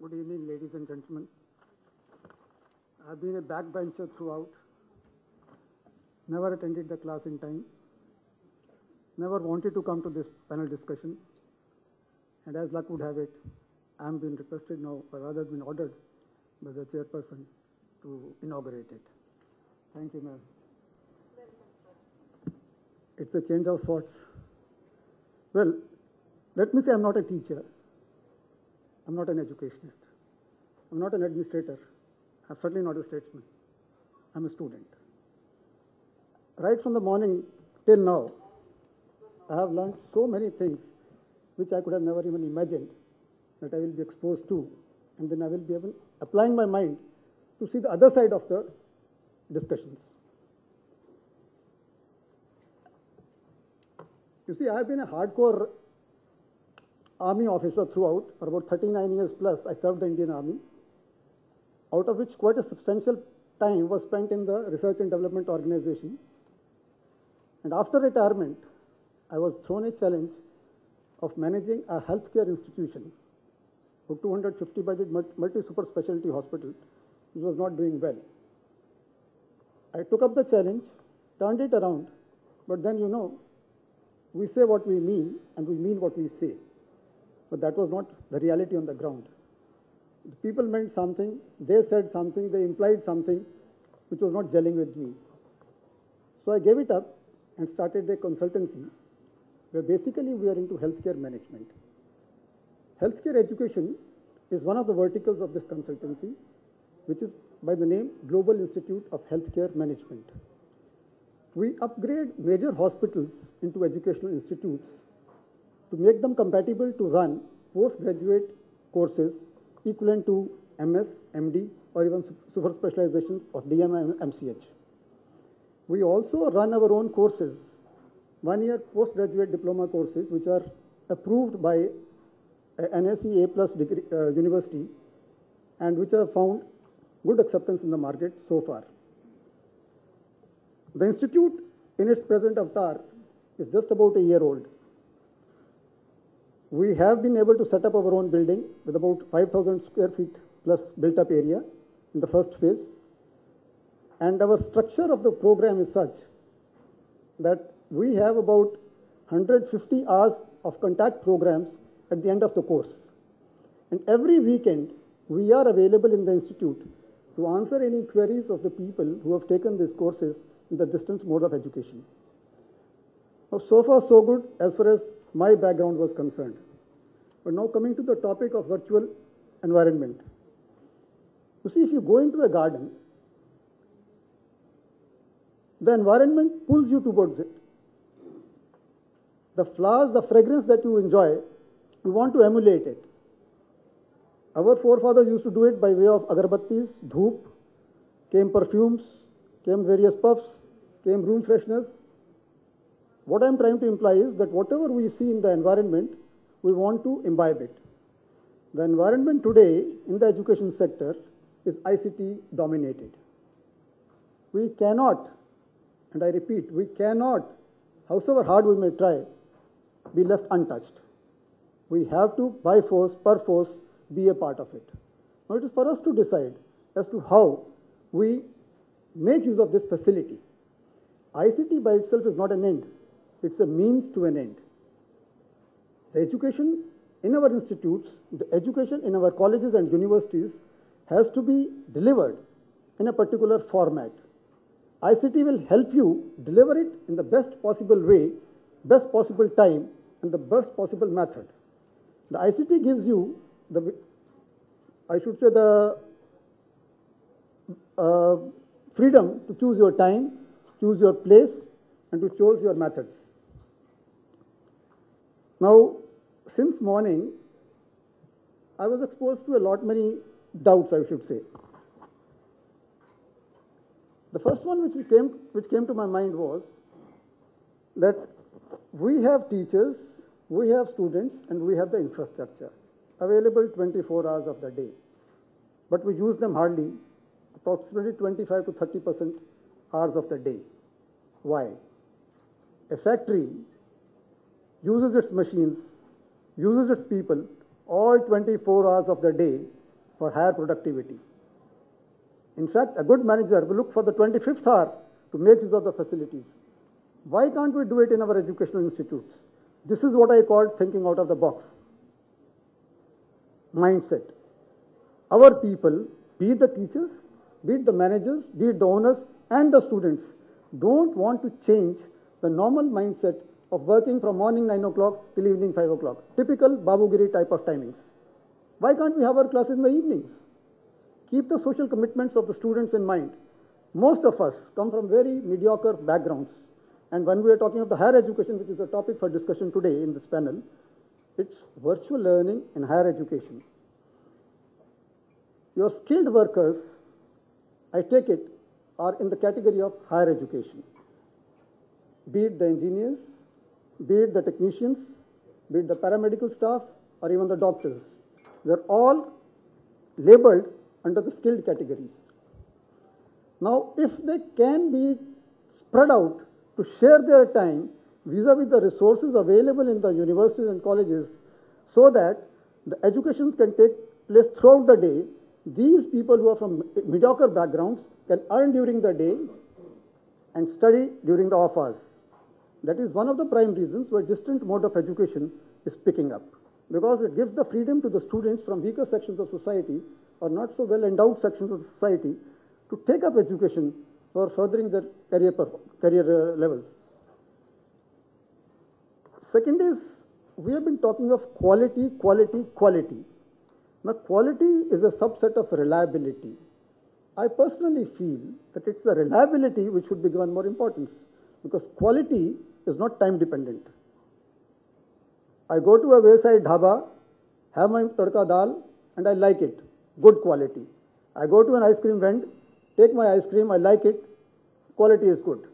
Good evening, ladies and gentlemen. I've been a backbencher throughout, never attended the class in time, never wanted to come to this panel discussion, and as luck would have it, I'm being requested now, or rather been ordered by the chairperson to inaugurate it. Thank you, ma'am. It's a change of sorts. Well, let me say I'm not a teacher. I'm not an educationist. I'm not an administrator. I'm certainly not a statesman. I'm a student. Right from the morning till now, I have learned so many things which I could have never even imagined that I will be exposed to, and then I will be able applying my mind to see the other side of the discussions. You see, I have been a hardcore army officer throughout. For about 39 years plus, I served the Indian Army, out of which quite a substantial time was spent in the research and development organization. And after retirement, I was thrown a challenge of managing a healthcare institution, a 250-bedded multi-super specialty hospital, which was not doing well. I took up the challenge, turned it around, but then, we say what we mean and we mean what we say. But that was not the reality on the ground. The people meant something, they said something, they implied something which was not gelling with me. So I gave it up and started a consultancy where basically we are into healthcare management. Healthcare education is one of the verticals of this consultancy, which is by the name Global Institute of Healthcare Management. We upgrade major hospitals into educational institutes to make them compatible to run postgraduate courses equivalent to MS, MD, or even super specializations of DM and MCH. We also run our own courses, 1-year postgraduate diploma courses, which are approved by NSE A+ degree, university, and which have found good acceptance in the market so far. The institute, in its present avatar, is just about a year old. We have been able to set up our own building with about 5,000 square feet plus built-up area in the first phase. And our structure of the program is such that we have about 150 hours of contact programs at the end of the course. And every weekend, we are available in the institute to answer any queries of the people who have taken these courses in the distance mode of education. Now, so far so good as far as my background was concerned. But now coming to the topic of virtual environment. You see, if you go into a garden, the environment pulls you towards it. The flowers, the fragrance that you enjoy, you want to emulate it. Our forefathers used to do it by way of agarbattis, dhoop, came perfumes, came various puffs, came room fresheners. What I'm trying to imply is that whatever we see in the environment, we want to imbibe it. The environment today in the education sector is ICT dominated. We cannot, and I repeat, we cannot, however hard we may try, be left untouched. We have to, by force, perforce, be a part of it. Now it is for us to decide as to how we make use of this facility. ICT by itself is not an end. It's a means to an end. The education in our institutes, the education in our colleges and universities has to be delivered in a particular format. ICT will help you deliver it in the best possible way, best possible time, and the best possible method. The ICT gives you the freedom to choose your time, choose your place, and to choose your methods. Now, since morning, I was exposed to a lot many doubts, I should say. The first one which came to my mind was that we have teachers, we have students, and we have the infrastructure available 24 hours of the day. But we use them hardly, approximately 25 to 30% hours of the day. Why? A factory uses its machines, uses its people all 24 hours of the day for higher productivity. In fact, a good manager will look for the 25th hour to make use of the facilities. Why can't we do it in our educational institutes? This is what I call thinking out of the box. Mindset. Our people, be it the teachers, be it the managers, be it the owners and the students, don't want to change the normal mindset of working from morning 9 o'clock till evening 5 o'clock. Typical Babugiri type of timings. Why can't we have our classes in the evenings? Keep the social commitments of the students in mind. Most of us come from very mediocre backgrounds. And when we are talking of the higher education, which is the topic for discussion today in this panel, it's virtual learning in higher education. Your skilled workers, I take it, are in the category of higher education. Be it the engineers, be it the technicians, be it the paramedical staff, or even the doctors. They're all labeled under the skilled categories. Now, if they can be spread out to share their time vis-a-vis the resources available in the universities and colleges so that the education can take place throughout the day, these people who are from mediocre backgrounds can earn during the day and study during the off hours. That is one of the prime reasons why distant mode of education is picking up, because it gives the freedom to the students from weaker sections of society or not so well endowed sections of society to take up education for furthering their career levels. Second is, we have been talking of quality, quality, quality. Now, quality is a subset of reliability. I personally feel that it's the reliability which should be given more importance, because quality is not time dependent. I go to a wayside dhaba, have my tadka dal, and I like it, good quality. I go to an ice cream vend, take my ice cream, I like it, quality is good.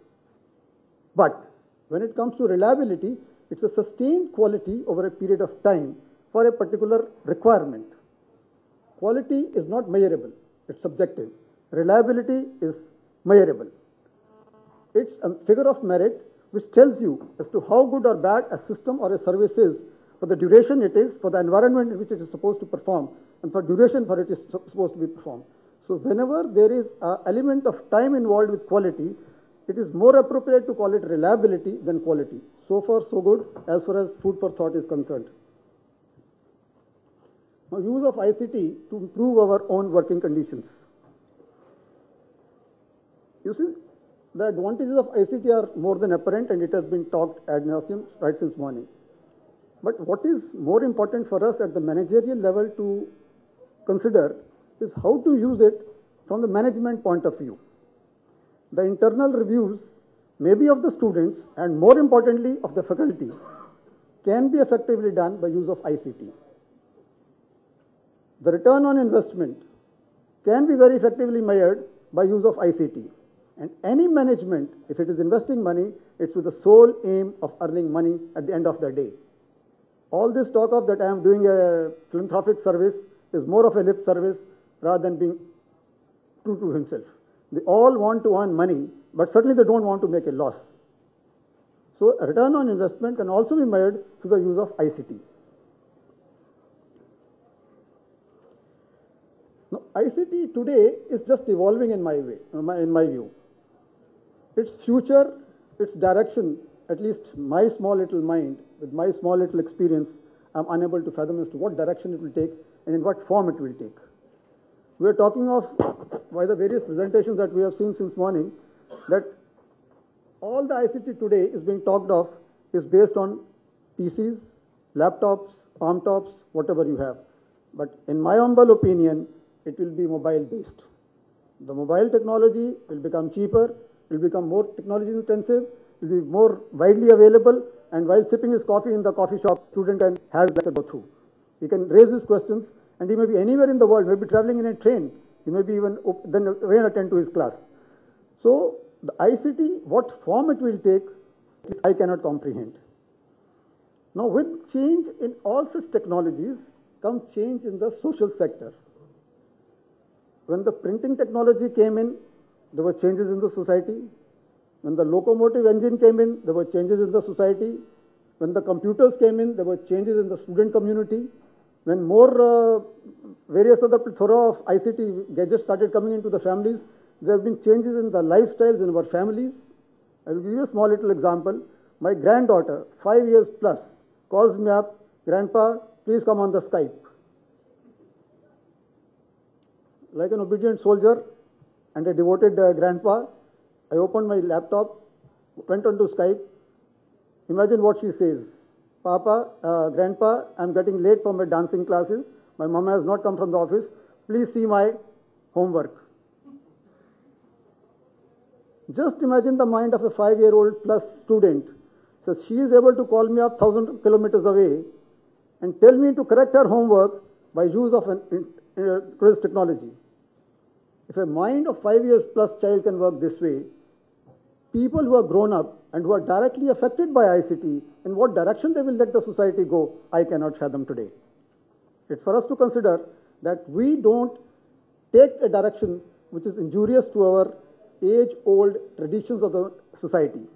But when it comes to reliability, it's a sustained quality over a period of time for a particular requirement. Quality is not measurable, it's subjective. Reliability is measurable. It's a figure of merit which tells you as to how good or bad a system or a service is for the duration it is, for the environment in which it is supposed to perform, and for duration for it is supposed to be performed. So whenever there is an element of time involved with quality, it is more appropriate to call it reliability than quality. So far, so good as far as food for thought is concerned. Now, use of ICT to improve our own working conditions. You see, the advantages of ICT are more than apparent, and it has been talked ad nauseum right since morning. But what is more important for us at the managerial level to consider is how to use it from the management point of view. The internal reviews, maybe of the students, and more importantly of the faculty, can be effectively done by use of ICT. The return on investment can be very effectively measured by use of ICT. And any management, if it is investing money, it's with the sole aim of earning money at the end of the day. All this talk of that I am doing a philanthropic service is more of a lip service rather than being true to himself. They all want to earn money, but certainly they don't want to make a loss. So a return on investment can also be measured through the use of ICT. Now, ICT today is just evolving in my view. Its future, its direction, at least my small little mind, with my small little experience, I'm unable to fathom as to what direction it will take and in what form it will take. We are talking of, by the various presentations that we have seen since morning, that all the ICT today is being talked of is based on PCs, laptops, palm tops, whatever you have. But in my humble opinion, it will be mobile based. The mobile technology will become cheaper, will become more technology intensive, will be more widely available, and while sipping his coffee in the coffee shop, student can have it to go through. He can raise his questions, and he may be anywhere in the world, maybe traveling in a train, he may be even then again attend to his class. So the ICT, what form it will take, I cannot comprehend. Now with change in all such technologies comes change in the social sector. When the printing technology came in, there were changes in the society. When the locomotive engine came in, there were changes in the society. When the computers came in, there were changes in the student community. When more various other plethora of ICT gadgets started coming into the families, there have been changes in the lifestyles in our families. I will give you a small little example. My granddaughter, 5 years plus, calls me up, "Grandpa, please come on the Skype." Like an obedient soldier and a devoted grandpa, I opened my laptop, went onto Skype. Imagine what she says. Grandpa, I'm getting late for my dancing classes. My mama has not come from the office. Please see my homework. Just imagine the mind of a 5-year-old plus student. So she is able to call me up 1,000 kilometers away and tell me to correct her homework by use of today's technology. If a mind of 5 years plus child can work this way, people who are grown up and who are directly affected by ICT, in what direction they will let the society go, I cannot fathom today. It's for us to consider that we don't take a direction which is injurious to our age-old traditions of the society.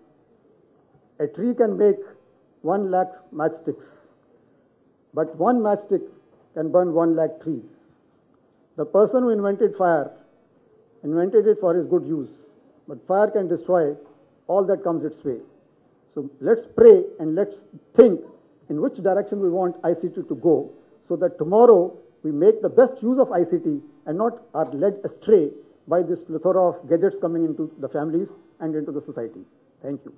A tree can make 1 lakh matchsticks, but one matchstick can burn 1 lakh trees. The person who invented fire invented it for his good use, but fire can destroy all that comes its way. So let's pray and let's think in which direction we want ICT to go, so that tomorrow we make the best use of ICT and not are led astray by this plethora of gadgets coming into the families and into the society. Thank you.